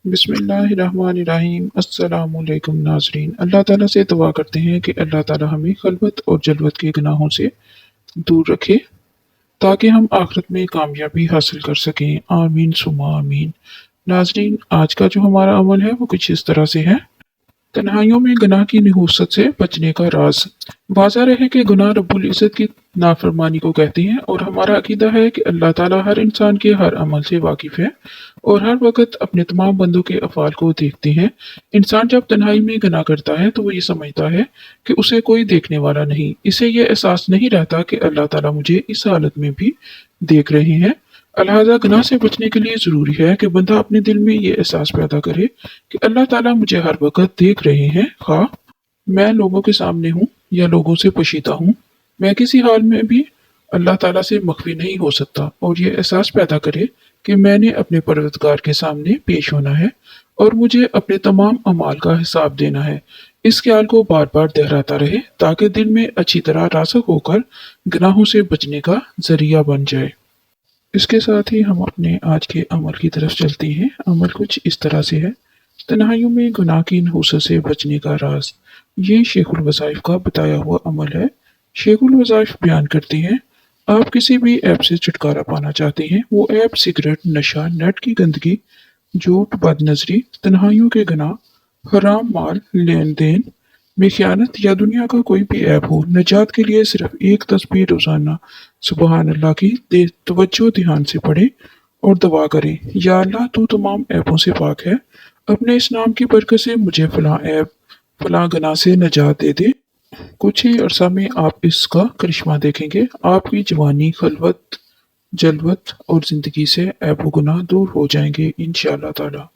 बिस्मिल्लाहिर्रहमानिर्रहीम। अस्सलामुअलैकुम नाज़रीन। अल्लाह ताला से दुआ करते हैं कि अल्लाह ताला हमें खलवत और जलवत के गुनाहों से दूर रखे ताकि हम आखिरत में कामयाबी हासिल कर सकें। आमीन सुमा आमीन। नाज़रीन, आज का जो हमारा अमल है वो कुछ इस तरह से है। तन्हाइयों में गुनाह की नहुसत से बचने का राज। वाज़ह है कि गुनाह रब्बुल इज़्ज़त की नाफरमानी को कहते हैं और हमारा अकीदा है कि अल्लाह ताला हर इंसान के हर अमल से वाकिफ़ है और हर वक्त अपने तमाम बंदों के अफ़ाल को देखते हैं। इंसान जब तन्हाई में गुनाह करता है तो वो ये समझता है कि उसे कोई देखने वाला नहीं। इसे ये एहसास नहीं रहता कि अल्लाह ताला मुझे इस हालत में भी देख रहे हैं। लिहाजा गुनाह से बचने के लिए ज़रूरी है कि बंदा अपने दिल में ये एहसास पैदा करे कि अल्लाह ताला मुझे हर वक्त देख रहे हैं, ख़्वाह मैं लोगों के सामने हूँ या लोगों से पोशीदा हूँ। मैं किसी हाल में भी अल्लाह ताला से मख्फी नहीं हो सकता और ये एहसास पैदा करे कि मैंने अपने परवरदिगार के सामने पेश होना है और मुझे अपने तमाम अमाल का हिसाब देना है। इस ख्याल को बार बार दोहराता रहे ताकि दिल में अच्छी तरह रासख होकर गुनाहों से बचने का जरिया बन जाए। इसके साथ ही हम अपने आज के अमल की तरफ चलते हैं। अमल कुछ इस तरह से है। तन्हाइयों में गुनाह की नहुसत से बचने का राज। ये शेखुल वज़ाइफ का बताया हुआ अमल है। शेखुल वज़ाइफ बयान करते हैं, आप किसी भी ऐप से छुटकारा पाना चाहते हैं, वो ऐप सिगरेट, नशा, नेट की गंदगी, झूठ, बदनजरी, तन्हाइयों के गुनाह, हराम माल, लेन देन में खयानत या दुनिया का कोई भी ऐप हो। नजात के लिए सिर्फ एक तस्बीह रोजाना सुबहान अल्लाह की तवज्जो ध्यान से पढ़े और दुआ करें, या अल्लाह तू तमाम ऐपों से पाक है, अपने इस नाम की बरकत से मुझे फलां ऐप फलां गुनाह से नजात दे दे। कुछ ही अरसा में आप इसका करिश्मा देखेंगे। आपकी जवानी, खलवत, जलवत और जिंदगी से ऐब व गुनाह दूर हो जाएंगे इंशाअल्लाह ताला।